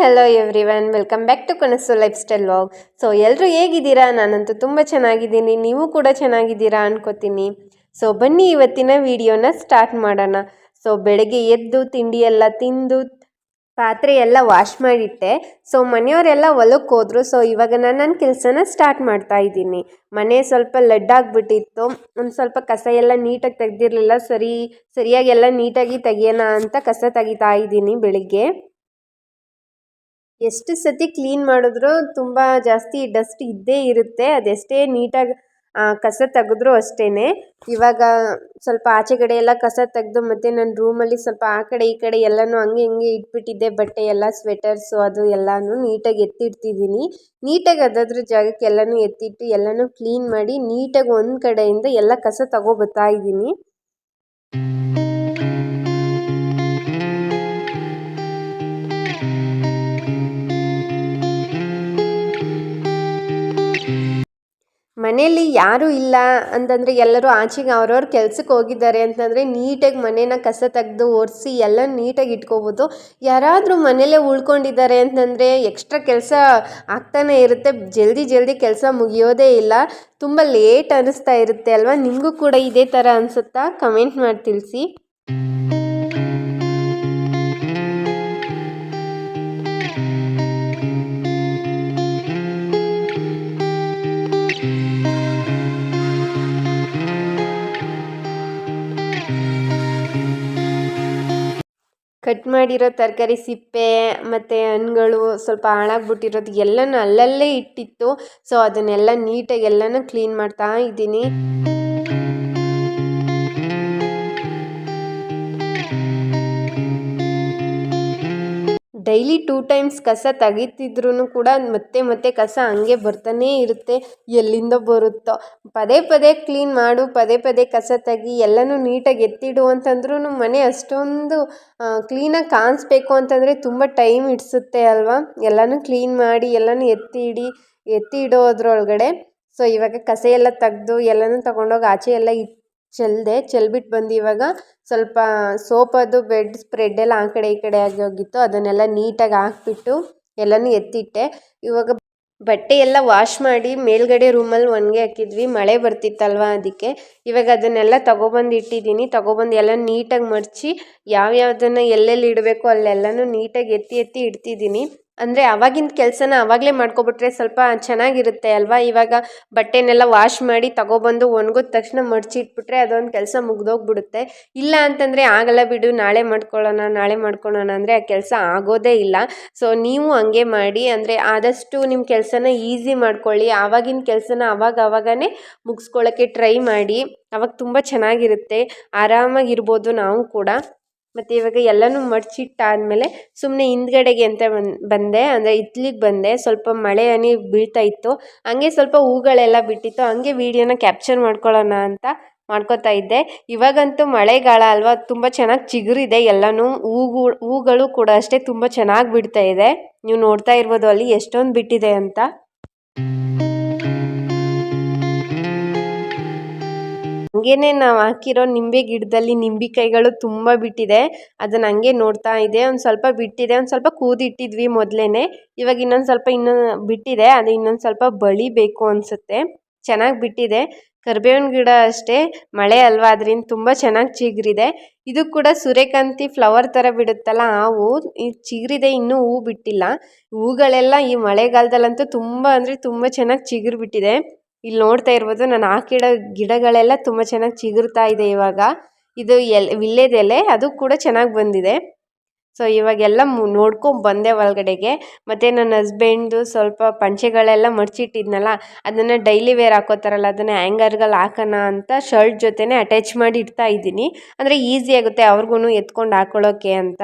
Hello everyone, welcome back to Kanasu lifestyle vlog. So ಎಲ್ಲರೂ ಹೇಗಿದ್ದೀರಾ? ನಾನಂತೂ ತುಂಬ ಚೆನ್ನಾಗಿದ್ದೀನಿ, ನೀವು ಕೂಡ ಚೆನ್ನಾಗಿದ್ದೀರಾ ಅನ್ಕೋತೀನಿ. ಸೊ ಬನ್ನಿ ಇವತ್ತಿನ ವಿಡಿಯೋನ ಸ್ಟಾರ್ಟ್ ಮಾಡೋಣ. ಸೊ ಬೆಳಗ್ಗೆ ಎದ್ದು ತಿಂಡಿ ಎಲ್ಲ ತಿಂದು ಪಾತ್ರೆ ಎಲ್ಲ ವಾಶ್ ಮಾಡಿಟ್ಟೆ. ಸೊ ಮನೆಯವರೆಲ್ಲ ಹೊಲಕ್ಕೆ ಹೋದ್ರು. ಸೊ ಇವಾಗ ನಾನು ನನ್ನ ಕೆಲಸನ ಸ್ಟಾರ್ಟ್ ಮಾಡ್ತಾ ಇದ್ದೀನಿ. ಮನೆ ಸ್ವಲ್ಪ ಲಡ್ಡಾಗ್ಬಿಟ್ಟಿತ್ತು, ಒಂದು ಸ್ವಲ್ಪ ಕಸ ಎಲ್ಲ ನೀಟಾಗಿ ತೆಗ್ದಿರಲಿಲ್ಲ. ಸರಿಯಾಗಿ ಎಲ್ಲ ನೀಟಾಗಿ ತೆಗಿಯೋಣ ಅಂತ ಕಸ ತೆಗಿತಾ ಇದ್ದೀನಿ ಬೆಳಿಗ್ಗೆ. ಎಷ್ಟು ಸತಿ ಕ್ಲೀನ್ ಮಾಡಿದ್ರೂ ತುಂಬ ಜಾಸ್ತಿ ಡಸ್ಟ್ ಇದ್ದೇ ಇರುತ್ತೆ, ಅದೆಷ್ಟೇ ನೀಟಾಗಿ ಕಸ ತೆಗೆದ್ರೂ ಅಷ್ಟೇ. ಇವಾಗ ಸ್ವಲ್ಪ ಆಚೆ ಕಡೆ ಎಲ್ಲ ಕಸ ತೆಗೆದು ಮತ್ತು ನನ್ನ ರೂಮಲ್ಲಿ ಸ್ವಲ್ಪ ಆ ಕಡೆ ಈ ಕಡೆ ಎಲ್ಲನೂ ಹಂಗೆ ಹಿಂಗೆ ಇಟ್ಬಿಟ್ಟಿದ್ದೆ. ಬಟ್ಟೆ ಎಲ್ಲ ಸ್ವೆಟರ್ಸು ಅದು ಎಲ್ಲನೂ ನೀಟಾಗಿ ಎತ್ತಿಡ್ತಿದ್ದೀನಿ. ನೀಟಾಗಿ ಅದಾದ್ರ ಜಾಗಕ್ಕೆ ಎಲ್ಲನೂ ಎತ್ತಿಟ್ಟು ಎಲ್ಲನೂ ಕ್ಲೀನ್ ಮಾಡಿ ನೀಟಾಗಿ ಒಂದು ಕಡೆಯಿಂದ ಎಲ್ಲ ಕಸ ತಗೊಬತ್ತಾ ಇದ್ದೀನಿ. ಮನೆಯಲ್ಲಿ ಯಾರೂ ಇಲ್ಲ ಅಂತಂದರೆ, ಎಲ್ಲರೂ ಆಚೆಗೆ ಅವ್ರವ್ರ ಕೆಲ್ಸಕ್ಕೆ ಹೋಗಿದ್ದಾರೆ ಅಂತಂದರೆ ನೀಟಾಗಿ ಮನೇನ ಕಸ ತೆಗೆದು ಒರೆಸಿ ಎಲ್ಲ ನೀಟಾಗಿ ಇಟ್ಕೋಬೋದು. ಯಾರಾದರೂ ಮನೇಲೇ ಉಳ್ಕೊಂಡಿದ್ದಾರೆ ಅಂತಂದರೆ ಎಕ್ಸ್ಟ್ರಾ ಕೆಲಸ ಆಗ್ತಾನೆ ಇರುತ್ತೆ, ಜಲ್ದಿ ಕೆಲಸ ಮುಗಿಯೋದೇ ಇಲ್ಲ, ತುಂಬ ಲೇಟ್ ಅನ್ನಿಸ್ತಾ ಇರುತ್ತೆ ಅಲ್ವಾ? ನಿಮಗೂ ಕೂಡ ಇದೇ ಥರ ಅನಿಸುತ್ತಾ? ಕಮೆಂಟ್ ಮಾಡಿ ತಿಳಿಸಿ. ಕಟ್ ಮಾಡಿರೋ ತರಕಾರಿ ಸಿಪ್ಪೆ ಮತ್ತು ಹಣ್ಣುಗಳು ಸ್ವಲ್ಪ ಹಾಳಾಗ್ಬಿಟ್ಟಿರೋದು ಎಲ್ಲನೂ ಅಲ್ಲಲ್ಲೇ ಇಟ್ಟಿತ್ತು. ಸೊ ಅದನ್ನೆಲ್ಲ ನೀಟಾಗಿ ಎಲ್ಲನೂ ಕ್ಲೀನ್ ಮಾಡ್ತಾ ಇದ್ದೀನಿ. ಡೈಲಿ 2 ಟೈಮ್ಸ್ ಕಸ ತೆಗಿತಿದ್ರೂ ಕೂಡ ಮತ್ತೆ ಕಸ ಹಂಗೆ ಬರ್ತಾನೇ ಇರುತ್ತೆ, ಎಲ್ಲಿಂದ ಬರುತ್ತೋ. ಪದೇ ಕ್ಲೀನ್ ಮಾಡು, ಪದೇ ಕಸ ತೆಗಿ, ಎಲ್ಲನೂ ನೀಟಾಗಿ ಎತ್ತಿಡು ಅಂತಂದ್ರೂ ಮನೆ ಅಷ್ಟೊಂದು ಕ್ಲೀನಾಗಿ ಕಾಣಿಸ್ಬೇಕು ಅಂತಂದರೆ ತುಂಬ ಟೈಮ್ ಹಿಡಿಸುತ್ತೆ ಅಲ್ವಾ? ಎಲ್ಲನೂ ಕ್ಲೀನ್ ಮಾಡಿ ಎಲ್ಲನೂ ಎತ್ತಿ ಇಡೋದ್ರೊಳಗಡೆ. ಸೊ ಇವಾಗ ಕಸ ಎಲ್ಲ ತೆಗ್ದು ಎಲ್ಲನೂ ತೊಗೊಂಡೋಗಿ ಆಚೆ ಎಲ್ಲ ಚೆಲ್ಬಿಟ್ಟು ಬಂದು ಇವಾಗ ಸ್ವಲ್ಪ ಸೋಪದು ಬೆಡ್ ಸ್ಪ್ರೆಡ್ ಎಲ್ಲ ಆ ಕಡೆ ಈ ಕಡೆ ಆಗಿ ಹೋಗಿತ್ತು, ಅದನ್ನೆಲ್ಲ ನೀಟಾಗಿ ಹಾಕ್ಬಿಟ್ಟು ಎಲ್ಲನೂ ಎತ್ತಿಟ್ಟೆ. ಇವಾಗ ಬಟ್ಟೆ ಎಲ್ಲ ವಾಶ್ ಮಾಡಿ ಮೇಲ್ಗಡೆ ರೂಮಲ್ಲಿ ಒಣಗಿ ಹಾಕಿದ್ವಿ, ಮಳೆ ಬರ್ತಿತ್ತಲ್ವ ಅದಕ್ಕೆ. ಇವಾಗ ಅದನ್ನೆಲ್ಲ ತೊಗೊಬಂದು ಇಟ್ಟಿದ್ದೀನಿ. ತೊಗೊಬಂದು ಎಲ್ಲ ನೀಟಾಗಿ ಮಡಚಿ ಯಾವ್ಯಾವುದನ್ನು ಎಲ್ಲೆಲ್ಲಿ ಇಡಬೇಕು ಅಲ್ಲೆಲ್ಲನೂ ನೀಟಾಗಿ ಎತ್ತಿ ಇಡ್ತಿದ್ದೀನಿ. ಅಂದರೆ ಆವಾಗಿನ ಕೆಲಸನ ಆವಾಗಲೇ ಮಾಡ್ಕೊಬಿಟ್ರೆ ಸ್ವಲ್ಪ ಚೆನ್ನಾಗಿರುತ್ತೆ ಅಲ್ವಾ? ಇವಾಗ ಬಟ್ಟೆನೆಲ್ಲ ವಾಶ್ ಮಾಡಿ ತೊಗೊಬಂದು ಒಣಗಿದ ತಕ್ಷಣ ಮಡಚಿಟ್ಬಿಟ್ರೆ ಅದೊಂದು ಕೆಲಸ ಮುಗ್ದೋಗ್ಬಿಡುತ್ತೆ. ಇಲ್ಲ ಅಂತಂದರೆ ಆಗಲ್ಲ ಬಿಡು, ನಾಳೆ ಮಾಡ್ಕೊಳ್ಳೋಣ ಅಂದರೆ ಆ ಕೆಲಸ ಆಗೋದೇ ಇಲ್ಲ. ಸೊ ನೀವು ಹಂಗೆ ಮಾಡಿ, ಅಂದರೆ ಆದಷ್ಟು ನಿಮ್ಮ ಕೆಲಸನ ಈಸಿ ಮಾಡ್ಕೊಳ್ಳಿ. ಆವಾಗಿನ ಕೆಲಸನ ಆವಾಗನೇ ಮುಗಿಸ್ಕೊಳ್ಳೋಕ್ಕೆ ಟ್ರೈ ಮಾಡಿ, ಆವಾಗ ತುಂಬ ಚೆನ್ನಾಗಿರುತ್ತೆ, ಆರಾಮಾಗಿರ್ಬೋದು ನಾವು ಕೂಡ. ಮತ್ತು ಇವಾಗ ಎಲ್ಲನೂ ಮಡಚಿಟ್ಟಾದಮೇಲೆ ಸುಮ್ಮನೆ ಹಿಂದ್ಗಡೆಗೆ ಅಂತ ಬಂದೆ, ಅಂದರೆ ಹಿತ್ಲಿಗೆ ಬಂದೆ. ಸ್ವಲ್ಪ ಮಳೆ ಹನಿ ಬೀಳ್ತಾ ಇತ್ತು, ಹಂಗೆ ಸ್ವಲ್ಪ ಹೂಗಳೆಲ್ಲ ಬಿಟ್ಟಿತ್ತು, ಹಂಗೆ ವೀಡಿಯೋನ ಕ್ಯಾಪ್ಚರ್ ಮಾಡ್ಕೊಳ್ಳೋಣ ಅಂತ ಮಾಡ್ಕೋತಾ ಇದ್ದೆ. ಇವಾಗಂತೂ ಮಳೆಗಾಲ ಅಲ್ವಾ, ತುಂಬ ಚೆನ್ನಾಗಿ ಚಿಗುರಿದೆ ಎಲ್ಲನೂ. ಹೂಗಳು ಕೂಡ ಅಷ್ಟೇ ತುಂಬ ಚೆನ್ನಾಗಿ ಬಿಡ್ತಾ ಇದೆ. ನೀವು ನೋಡ್ತಾ ಇರ್ಬೋದು ಅಲ್ಲಿ ಎಷ್ಟೊಂದು ಬಿಟ್ಟಿದೆ ಅಂತ. ಹಂಗೇನೆ ನಾವು ಹಾಕಿರೋ ನಿಂಬೆ ಗಿಡದಲ್ಲಿ ನಿಂಬೆಕಾಯಿಗಳು ತುಂಬ ಬಿಟ್ಟಿದೆ, ಅದನ್ನು ಹಂಗೆ ನೋಡ್ತಾ ಇದೆ. ಒಂದು ಸ್ವಲ್ಪ ಬಿಟ್ಟಿದೆ, ಒಂದು ಸ್ವಲ್ಪ ಕೂದಿಟ್ಟಿದ್ವಿ ಮೊದಲೇ. ಇವಾಗ ಇನ್ನೊಂದು ಸ್ವಲ್ಪ ಬಿಟ್ಟಿದೆ, ಅದು ಇನ್ನೊಂದು ಸ್ವಲ್ಪ ಬಳಿಬೇಕು ಅನಿಸುತ್ತೆ. ಚೆನ್ನಾಗಿ ಬಿಟ್ಟಿದೆ. ಕರಿಬೇವಿನ ಗಿಡ ಅಷ್ಟೇ, ಮಳೆ ಅಲ್ವಾ ಅದರಿಂದ ತುಂಬ ಚೆನ್ನಾಗಿ ಚಿಗುರಿದೆ. ಇದು ಕೂಡ ಸೂರ್ಯಕಾಂತಿ ಫ್ಲವರ್ ಥರ ಬಿಡುತ್ತಲ್ಲ ಆ ಹೂವು, ಇದು ಚಿಗುರಿದೆ, ಇನ್ನೂ ಹೂವು ಬಿಟ್ಟಿಲ್ಲ. ಹೂಗಳೆಲ್ಲ ಈ ಮಳೆಗಾಲದಲ್ಲಂತೂ ತುಂಬ ಅಂದರೆ ತುಂಬ ಚೆನ್ನಾಗಿ ಚಿಗುರು ಬಿಟ್ಟಿದೆ. ಇಲ್ಲಿ ನೋಡ್ತಾ ಇರ್ಬೋದು, ನಾನು ಹಾಕಿಡೋ ಗಿಡಗಳೆಲ್ಲ ತುಂಬ ಚೆನ್ನಾಗಿ ಚಿಗುರ್ತಾ ಇದೆ ಇವಾಗ. ಇದು ವಿಳ್ಯದೆಲೆ, ಅದು ಕೂಡ ಚೆನ್ನಾಗಿ ಬಂದಿದೆ. ಸೊ ಇವಾಗೆಲ್ಲ ನೋಡ್ಕೊಂಬಂದೆ ಒಳಗಡೆಗೆ. ಮತ್ತು ನನ್ನ ಹಸ್ಬೆಂಡ್ದು ಸ್ವಲ್ಪ ಪಂಚೆಗಳೆಲ್ಲ ಮಡಚಿಟ್ಟಿದ್ನಲ್ಲ, ಅದನ್ನು ಡೈಲಿ ವೇರ್ ಹಾಕೋತಾರಲ್ಲ, ಅದನ್ನು ಹ್ಯಾಂಗರ್ಗಳಲ್ಲಿ ಹಾಕೋಣ ಅಂತ ಶರ್ಟ್ ಜೊತೆನೇ ಅಟ್ಯಾಚ್ ಮಾಡಿ ಇಡ್ತಾ ಇದ್ದೀನಿ. ಅಂದರೆ ಈಸಿ ಆಗುತ್ತೆ ಅವ್ರಿಗೂ ಎತ್ಕೊಂಡು ಹಾಕೊಳ್ಳೋಕ್ಕೆ ಅಂತ.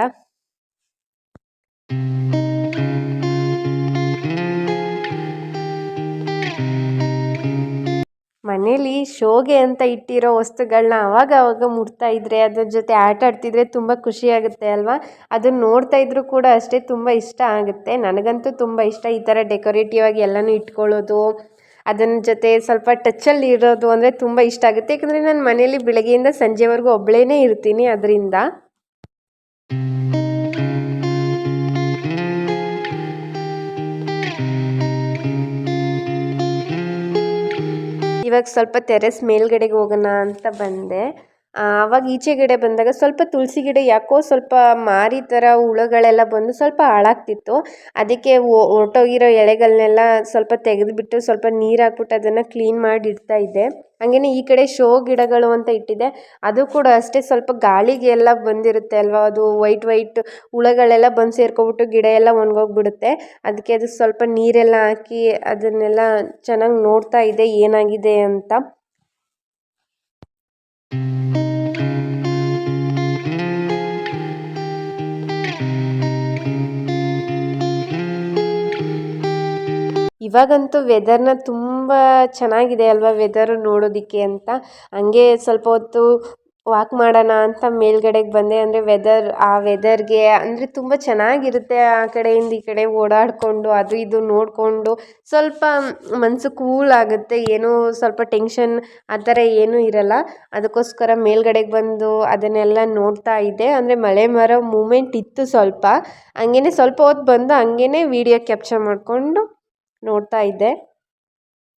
ಮನೇಲಿ ಶೋಗೆ ಅಂತ ಇಟ್ಟಿರೋ ವಸ್ತುಗಳನ್ನ ಅವಾಗ ಮುಟ್ತಾ ಇದ್ದರೆ, ಅದ್ರ ಜೊತೆ ಆಟ ಆಡ್ತಿದ್ರೆ ತುಂಬ ಖುಷಿಯಾಗುತ್ತೆ ಅಲ್ವಾ? ಅದನ್ನು ನೋಡ್ತಾ ಇದ್ರೂ ಕೂಡ ಅಷ್ಟೇ ತುಂಬ ಇಷ್ಟ ಆಗುತ್ತೆ. ನನಗಂತೂ ತುಂಬ ಇಷ್ಟ ಈ ಥರ ಡೆಕೋರೇಟಿವ್ ಆಗಿ ಎಲ್ಲನೂ ಇಟ್ಕೊಳ್ಳೋದು, ಅದನ್ನ ಜೊತೆ ಸ್ವಲ್ಪ ಟಚ್ಚಲ್ಲಿ ಇರೋದು ಅಂದರೆ ತುಂಬ ಇಷ್ಟ ಆಗುತ್ತೆ. ಯಾಕಂದರೆ ನಾನು ಮನೇಲಿ ಬೆಳಗ್ಗೆಯಿಂದ ಸಂಜೆವರೆಗೂ ಒಬ್ಬಳೇ ಇರ್ತೀನಿ, ಅದರಿಂದ. ಇವಾಗ ಸ್ವಲ್ಪ ಟೆರೆಸ್ ಮೇಲ್ಗಡೆಗೆ ಹೋಗೋಣ ಅಂತ ಬಂದೆ. ಆವಾಗ ಈಚೆಗಡೆ ಬಂದಾಗ ಸ್ವಲ್ಪ ತುಳಸಿ ಗಿಡ ಯಾಕೋ ಸ್ವಲ್ಪ ಮಾರಿ ಥರ ಹುಳಗಳೆಲ್ಲ ಬಂದು ಸ್ವಲ್ಪ ಹಾಳಾಗ್ತಿತ್ತು. ಅದಕ್ಕೆ ಹೊರ್ಟೋಗಿರೋ ಎಲೆಗಳನ್ನೆಲ್ಲ ಸ್ವಲ್ಪ ತೆಗೆದುಬಿಟ್ಟು ಸ್ವಲ್ಪ ನೀರು ಹಾಕ್ಬಿಟ್ಟು ಅದನ್ನು ಕ್ಲೀನ್ ಮಾಡಿ ಇಡ್ತಾ ಇದ್ದೆ. ಹಾಗೆಯೇ ಈ ಕಡೆ ಶೋ ಗಿಡಗಳು ಅಂತ ಇಟ್ಟಿದ್ದೆ. ಅದು ಕೂಡ ಅಷ್ಟೇ ಸ್ವಲ್ಪ ಗಾಳಿಗೆ ಎಲ್ಲ ಬಂದಿರುತ್ತೆ ಅಲ್ವಾ, ಅದು ವೈಟ್ ಹುಳಗಳೆಲ್ಲ ಬಂದು ಸೇರ್ಕೊಬಿಟ್ಟು ಗಿಡ ಎಲ್ಲ ಒಣಗೋಗ್ಬಿಡುತ್ತೆ. ಅದಕ್ಕೆ ಅದು ಸ್ವಲ್ಪ ನೀರೆಲ್ಲ ಹಾಕಿ ಅದನ್ನೆಲ್ಲ ಚೆನ್ನಾಗಿ ನೋಡ್ತಾ ಇದ್ದೆ ಏನಾಗಿದೆ ಅಂತ. ಇವಾಗಂತೂ ವೆದರ್ನ ತುಂಬ ಚೆನ್ನಾಗಿದೆ ಅಲ್ವಾ ವೆದರು ನೋಡೋದಕ್ಕೆ ಅಂತ. ಹಂಗೆ ಸ್ವಲ್ಪ ಹೊತ್ತು ವಾಕ್ ಮಾಡೋಣ ಅಂತ ಮೇಲ್ಗಡೆಗೆ ಬಂದೆ. ಅಂದರೆ ಆ ವೆದರ್ಗೆ ಅಂದರೆ ತುಂಬ ಚೆನ್ನಾಗಿರುತ್ತೆ. ಆ ಕಡೆಯಿಂದ ಈ ಕಡೆ ಓಡಾಡಿಕೊಂಡು ಅದು ಇದು ನೋಡಿಕೊಂಡು ಸ್ವಲ್ಪ ಮನಸ್ಸು ಕೂಲ್ ಆಗುತ್ತೆ. ಏನೂ ಸ್ವಲ್ಪ ಟೆನ್ಷನ್ ಆ ಥರ ಏನೂ ಇರಲ್ಲ. ಅದಕ್ಕೋಸ್ಕರ ಮೇಲ್ಗಡೆಗೆ ಬಂದು ಅದನ್ನೆಲ್ಲ ನೋಡ್ತಾ ಇದ್ದೆ. ಅಂದರೆ ಮಳೆ ಬರೋ ಮೂಮೆಂಟ್ ಇತ್ತು ಸ್ವಲ್ಪ. ಹಂಗೇ ಸ್ವಲ್ಪ ಹೊತ್ತು ಬಂದು ಹಂಗೇ ವೀಡಿಯೋ ಕ್ಯಾಪ್ಚರ್ ಮಾಡಿಕೊಂಡು ನೋಡ್ತಾ ಇದ್ದೆ.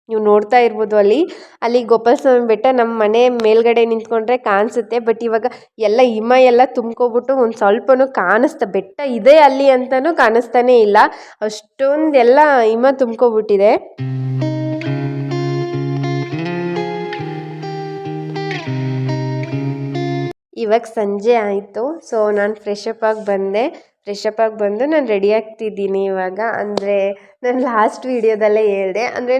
ನೀವು ನೋಡ್ತಾ ಇರ್ಬೋದು ಅಲ್ಲಿ ಗೋಪಾಲ ಸ್ವಾಮಿ ಬೆಟ್ಟ ನಮ್ಮ ಮನೆ ಮೇಲ್ಗಡೆ ನಿಂತ್ಕೊಂಡ್ರೆ ಕಾಣಿಸುತ್ತೆ. ಬಟ್ ಇವಾಗ ಎಲ್ಲ ಹಿಮ ಎಲ್ಲ ತುಂಬ್ಕೊಬಿಟ್ಟು ಒಂದು ಸ್ವಲ್ಪನೂ ಬೆಟ್ಟ ಇದೆ ಅಲ್ಲಿ ಅಂತಲೂ ಕಾಣಿಸ್ತಾನೇ ಇಲ್ಲ. ಅಷ್ಟೊಂದೆಲ್ಲ ಹಿಮ ತುಂಬ್ಕೊಬಿಟ್ಟಿದೆ. ಇವಾಗ ಸಂಜೆ ಆಯಿತು. ಸೊ ನಾನು ಫ್ರೆಶಪ್ ಆಗಿ ಬಂದು ನಾನು ರೆಡಿ ಆಗ್ತಿದ್ದೀನಿ ಇವಾಗ. ಅಂದರೆ ನಾನು ಲಾಸ್ಟ್ ವೀಡಿಯೋದಲ್ಲೇ ಹೇಳಿದೆ, ಅಂದರೆ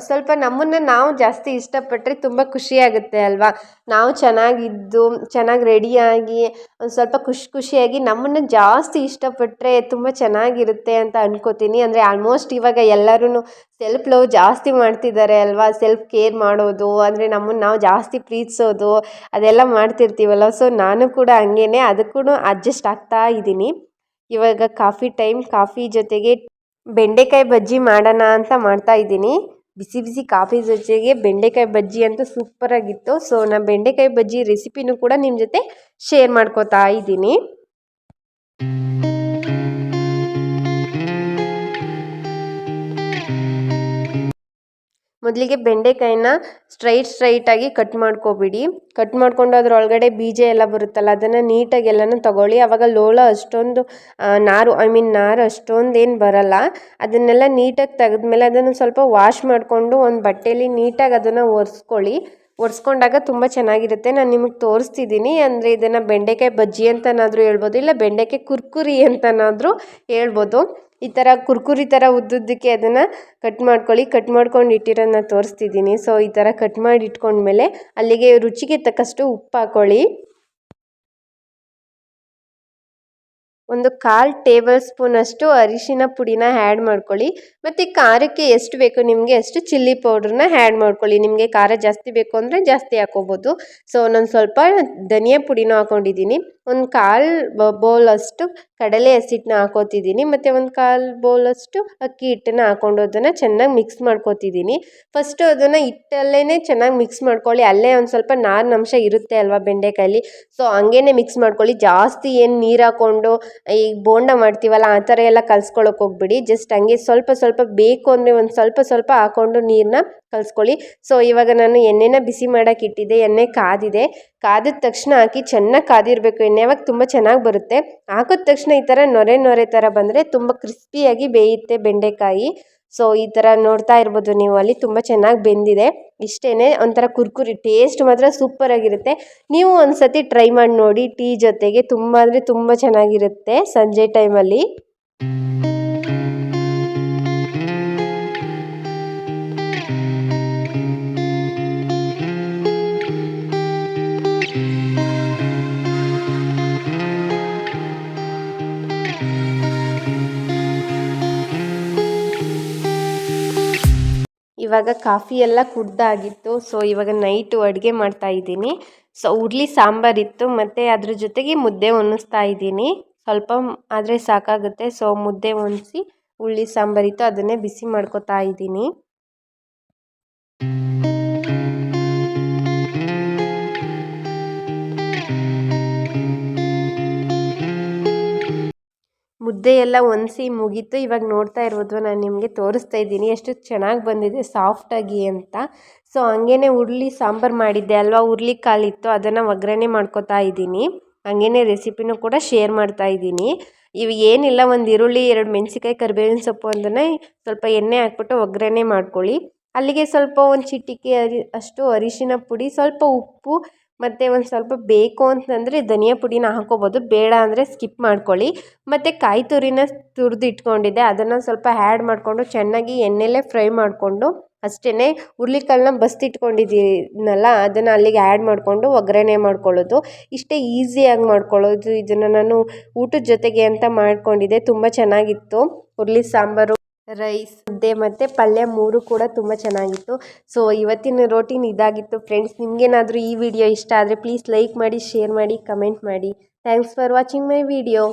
ಸ್ವಲ್ಪ ನಮ್ಮನ್ನು ನಾವು ಜಾಸ್ತಿ ಇಷ್ಟಪಟ್ಟರೆ ತುಂಬ ಖುಷಿಯಾಗುತ್ತೆ ಅಲ್ವಾ. ನಾವು ಚೆನ್ನಾಗಿದ್ದು ಚೆನ್ನಾಗಿ ರೆಡಿಯಾಗಿ ಒಂದು ಸ್ವಲ್ಪ ಖುಷಿಯಾಗಿ ನಮ್ಮನ್ನು ಜಾಸ್ತಿ ಇಷ್ಟಪಟ್ಟರೆ ತುಂಬ ಚೆನ್ನಾಗಿರುತ್ತೆ ಅಂತ ಅನ್ಕೋತೀನಿ. ಅಂದರೆ ಆಲ್ಮೋಸ್ಟ್ ಇವಾಗ ಎಲ್ಲರೂ ಸೆಲ್ಫ್ ಲವ್ ಜಾಸ್ತಿ ಮಾಡ್ತಿದ್ದಾರೆ ಅಲ್ವಾ. ಸೆಲ್ಫ್ ಕೇರ್ ಮಾಡೋದು, ಅಂದರೆ ನಮ್ಮನ್ನು ನಾವು ಜಾಸ್ತಿ ಪ್ರೀತಿಸೋದು ಅದೆಲ್ಲ ಮಾಡ್ತಿರ್ತೀವಲ್ಲ. ಸೊ ನಾನು ಕೂಡ ಹಂಗೇ ಅದಕ್ಕೂ ಅಡ್ಜಸ್ಟ್ ಆಗ್ತಾ ಇದ್ದೀನಿ. ಇವಾಗ ಕಾಫಿ ಟೈಮ್. ಕಾಫಿ ಜೊತೆಗೆ ಬೆಂಡೆಕಾಯಿ ಬಜ್ಜಿ ಮಾಡೋಣ ಅಂತ ಮಾಡ್ತಾ ಇದ್ದೀನಿ. ಬಿಸಿ ಬಿಸಿ ಕಾಫಿ ಜೊತೆಗೆ ಬೆಂಡೆಕಾಯಿ ಬಜ್ಜಿ ಅಂತೂ ಸೂಪರಾಗಿತ್ತು. ಸೊ ನಾನು ಬೆಂಡೆಕಾಯಿ ಬಜ್ಜಿ ರೆಸಿಪಿನೂ ಕೂಡ ನಿಮ್ಮ ಜೊತೆ ಶೇರ್ ಮಾಡ್ಕೋತಾ ಇದ್ದೀನಿ. ಮೊದಲಿಗೆ ಬೆಂಡೆಕಾಯಿನ ಸ್ಟ್ರೈಟಾಗಿ ಕಟ್ ಮಾಡ್ಕೊಬಿಡಿ. ಕಟ್ ಮಾಡ್ಕೊಂಡು ಅದರೊಳಗಡೆ ಬೀಜ ಎಲ್ಲ ಬರುತ್ತಲ್ಲ ಅದನ್ನು ನೀಟಾಗಿ ಎಲ್ಲನೂ ತಗೊಳ್ಳಿ. ಆವಾಗ ಲೋಳ ಅಷ್ಟೊಂದು ನಾರು ಅಷ್ಟೊಂದೇನು ಬರಲ್ಲ. ಅದನ್ನೆಲ್ಲ ನೀಟಾಗಿ ತೆಗೆದ್ಮೇಲೆ ಅದನ್ನು ಸ್ವಲ್ಪ ವಾಶ್ ಮಾಡಿಕೊಂಡು ಒಂದು ಬಟ್ಟೆಯಲ್ಲಿ ನೀಟಾಗಿ ಅದನ್ನು ಒರೆಸ್ಕೊಂಡಾಗ ತುಂಬ ಚೆನ್ನಾಗಿರುತ್ತೆ. ನಾನು ನಿಮಗೆ ತೋರಿಸ್ತಿದ್ದೀನಿ. ಅಂದರೆ ಇದನ್ನು ಬೆಂಡೆಕಾಯಿ ಬಜ್ಜಿ ಅಂತನಾದರೂ ಹೇಳ್ಬೋದು, ಇಲ್ಲ ಬೆಂಡೆಕಾಯಿ ಕುರ್ಕುರಿ ಅಂತನಾದರೂ ಹೇಳ್ಬೋದು. ಈ ಥರ ಕುರ್ಕುರಿ ಥರ ಉದ್ದುದ್ದಕ್ಕೆ ಅದನ್ನು ಕಟ್ ಮಾಡ್ಕೊಳ್ಳಿ. ಕಟ್ ಮಾಡ್ಕೊಂಡು ಇಟ್ಟಿರೋದನ್ನ ತೋರಿಸ್ತಿದ್ದೀನಿ. ಸೊ ಈ ಥರ ಕಟ್ ಮಾಡಿ ಇಟ್ಕೊಂಡ್ಮೇಲೆ ಅಲ್ಲಿಗೆ ರುಚಿಗೆ ತಕ್ಕಷ್ಟು ಉಪ್ಪು ಹಾಕ್ಕೊಳ್ಳಿ. ಒಂದು 1/4 ಟೇಬಲ್ ಸ್ಪೂನಷ್ಟು ಅರಿಶಿನ ಪುಡಿನ ಆ್ಯಡ್ ಮಾಡ್ಕೊಳ್ಳಿ. ಮತ್ತು ಖಾರಕ್ಕೆ ಎಷ್ಟು ಬೇಕು ನಿಮಗೆ ಅಷ್ಟು ಚಿಲ್ಲಿ ಪೌಡ್ರನ್ನ ಆ್ಯಡ್ ಮಾಡ್ಕೊಳ್ಳಿ. ನಿಮಗೆ ಖಾರ ಜಾಸ್ತಿ ಬೇಕು ಅಂದರೆ ಜಾಸ್ತಿ ಹಾಕೋಬೋದು. ಸೊ ನಾನು ಸ್ವಲ್ಪ ಧನಿಯಾ ಪುಡಿನೂ ಹಾಕ್ಕೊಂಡಿದ್ದೀನಿ. ಒಂದು 1/4 ಬೌಲಷ್ಟು ಕಡಲೆ ಹಸಿಟ್ಟನ್ನ ಹಾಕೋತಿದ್ದೀನಿ. ಮತ್ತು ಒಂದು 1/4 ಬೌಲಷ್ಟು ಅಕ್ಕಿ ಹಿಟ್ಟನ್ನು ಹಾಕ್ಕೊಂಡು ಅದನ್ನು ಚೆನ್ನಾಗಿ ಮಿಕ್ಸ್ ಮಾಡ್ಕೋತಿದ್ದೀನಿ. ಫಸ್ಟು ಅದನ್ನು ಹಿಟ್ಟಲ್ಲೇ ಚೆನ್ನಾಗಿ ಮಿಕ್ಸ್ ಮಾಡ್ಕೊಳ್ಳಿ. ಅಲ್ಲೇ ಒಂದು ಸ್ವಲ್ಪ ನಾರಿನಂಶ ಇರುತ್ತೆ ಅಲ್ವಾ ಬೆಂಡೆಕಾಯಲ್ಲಿ. ಸೊ ಹಂಗೇ ಮಿಕ್ಸ್ ಮಾಡ್ಕೊಳ್ಳಿ. ಜಾಸ್ತಿ ಏನು ನೀರು ಹಾಕ್ಕೊಂಡು ಈಗ ಬೋಂಡ ಮಾಡ್ತೀವಲ್ಲ ಆ ಥರ ಎಲ್ಲ ಕಲ್ಸ್ಕೊಳ್ಳೋಕೆ ಹೋಗ್ಬಿಡಿ. ಜಸ್ಟ್ ಹಂಗೆ ಸ್ವಲ್ಪ ಬೇಕು ಅಂದರೆ ಒಂದು ಸ್ವಲ್ಪ ಹಾಕ್ಕೊಂಡು ನೀರನ್ನ ಕಲಿಸ್ಕೊಳ್ಳಿ. ಸೊ ಇವಾಗ ನಾನು ಎಣ್ಣೆನ ಬಿಸಿ ಮಾಡೋಕೆ ಇಟ್ಟಿದ್ದೆ. ಎಣ್ಣೆ ಕಾದಿದೆ. ಕಾದಿದ ತಕ್ಷಣ ಹಾಕಿ ಚೆನ್ನಾಗಿ ಕಾದಿರಬೇಕು ಎಣ್ಣೆ. ಅವಾಗ ತುಂಬ ಚೆನ್ನಾಗಿ ಬರುತ್ತೆ. ಹಾಕಿದ ತಕ್ಷಣ ಈ ಥರ ನೊರೆ ಥರ ಬಂದರೆ ತುಂಬ ಕ್ರಿಸ್ಪಿಯಾಗಿ ಬೇಯುತ್ತೆ ಬೆಂಡೆಕಾಯಿ. ಸೊ ಈ ಥರ ನೋಡ್ತಾ ಇರ್ಬೋದು ನೀವು ತುಂಬ ಚೆನ್ನಾಗಿ ಬೆಂದಿದೆ. ಇಷ್ಟೇ, ಒಂಥರ ಕುರ್ಕುರಿ ಟೇಸ್ಟ್ ಮಾತ್ರ ಸೂಪರಾಗಿರುತ್ತೆ. ನೀವು ಒಂದು ಸತಿ ಟ್ರೈ ಮಾಡಿ ನೋಡಿ ಟೀ ಜೊತೆಗೆ. ತುಂಬ ಅಂದರೆ ತುಂಬ ಚೆನ್ನಾಗಿರುತ್ತೆ ಸಂಜೆ ಟೈಮಲ್ಲಿ. ಇವಾಗ ಕಾಫಿ ಎಲ್ಲ ಕುಡ್ದಾಗಿತ್ತು. ಸೊ ಇವಾಗ ನೈಟು ಅಡುಗೆ ಮಾಡ್ತಾಯಿದ್ದೀನಿ. ಸೊ ಹುರುಳಿ ಸಾಂಬಾರಿತ್ತು ಮತ್ತು ಅದ್ರ ಜೊತೆಗೆ ಮುದ್ದೆ ಒನ್ನಿಸ್ತಾ ಇದ್ದೀನಿ. ಸ್ವಲ್ಪ ಆದರೆ ಸಾಕಾಗುತ್ತೆ. ಸೊ ಮುದ್ದೆ ಒನ್ನಿಸಿ ಹುರುಳಿ ಸಾಂಬಾರಿತ್ತು ಅದನ್ನೇ ಬಿಸಿ ಮಾಡ್ಕೊತಾ ಇದ್ದೀನಿ. ಮುದ್ದೆ ಎಲ್ಲ ಒನ್ಸಿ ಮುಗೀತು. ಇವಾಗ ನೋಡ್ತಾ ಇರ್ಬೋದು ನಾನು ನಿಮಗೆ ತೋರಿಸ್ತಾ ಇದ್ದೀನಿ ಎಷ್ಟು ಚೆನ್ನಾಗಿ ಬಂದಿದೆ ಸಾಫ್ಟಾಗಿ ಅಂತ. ಸೊ ಹಂಗೇ ಹುರುಳಿ ಸಾಂಬಾರು ಮಾಡಿದ್ದೆ ಅಲ್ವಾ, ಹುರುಳಿಕಾಳಿತ್ತು ಅದನ್ನು ಒಗ್ಗರಣೆ ಮಾಡ್ಕೊತಾ ಇದ್ದೀನಿ. ಹಂಗೇ ರೆಸಿಪಿನೂ ಕೂಡ ಶೇರ್ ಮಾಡ್ತಾ ಇದ್ದೀನಿ. ಇವು ಏನಿಲ್ಲ, ಒಂದು ಈರುಳ್ಳಿ, 2 ಮೆಣಸಿಕಾಯಿ, ಕರಿಬೇವಿನ ಸೊಪ್ಪು ಅದನ್ನು ಸ್ವಲ್ಪ ಎಣ್ಣೆ ಹಾಕ್ಬಿಟ್ಟು ಒಗ್ಗರಣೆ ಮಾಡ್ಕೊಳ್ಳಿ. ಅಲ್ಲಿಗೆ ಸ್ವಲ್ಪ ಒಂದು ಚಿಟಿಕೆ ಅಷ್ಟು ಅರಿಶಿನ ಪುಡಿ, ಸ್ವಲ್ಪ ಉಪ್ಪು ಮತ್ತು ಒಂದು ಸ್ವಲ್ಪ ಬೇಕು ಅಂತಂದರೆ ಧನಿಯಾ ಪುಡಿನ ಹಾಕ್ಕೋಬೋದು, ಬೇಡ ಅಂದರೆ ಸ್ಕಿಪ್ ಮಾಡ್ಕೊಳ್ಳಿ. ಮತ್ತು ಕಾಯಿ ತುರಿನ ತುರಿದು ಇಟ್ಕೊಂಡಿದ್ದೆ, ಅದನ್ನು ಸ್ವಲ್ಪ ಆ್ಯಡ್ ಮಾಡಿಕೊಂಡು ಚೆನ್ನಾಗಿ ಎಣ್ಣೆಲೇ ಫ್ರೈ ಮಾಡಿಕೊಂಡು ಅಷ್ಟೇ ಹುರುಳಿಕಾಳನ್ನ ಬಸ್ತಿಟ್ಕೊಂಡಿದ್ದೀನಲ್ಲ ಅದನ್ನು ಅಲ್ಲಿಗೆ ಆ್ಯಡ್ ಮಾಡಿಕೊಂಡು ಒಗ್ಗರಣೆ ಮಾಡ್ಕೊಳ್ಳೋದು. ಇಷ್ಟೇ ಈಸಿಯಾಗಿ ಮಾಡ್ಕೊಳ್ಳೋದು. ಇದನ್ನು ನಾನು ಊಟದ ಜೊತೆಗೆ ಅಂತ ಮಾಡ್ಕೊಂಡಿದ್ದೆ, ತುಂಬ ಚೆನ್ನಾಗಿತ್ತು. ಹುರುಳಿ ಸಾಂಬಾರು, ರೈಸ್, ಮುದ್ದೆ ಮತ್ತು ಪಲ್ಯ 3 ಕೂಡ ತುಂಬ ಚೆನ್ನಾಗಿತ್ತು. ಸೊ ಇವತ್ತಿನ ರೋಟೀನ್ ಇದಾಗಿತ್ತು ಫ್ರೆಂಡ್ಸ್. ನಿಮಗೇನಾದರೂ ಈ ವಿಡಿಯೋ ಇಷ್ಟ ಆದರೆ ಪ್ಲೀಸ್ ಲೈಕ್ ಮಾಡಿ, ಶೇರ್ ಮಾಡಿ, ಕಮೆಂಟ್ ಮಾಡಿ. Thanks for watching my video.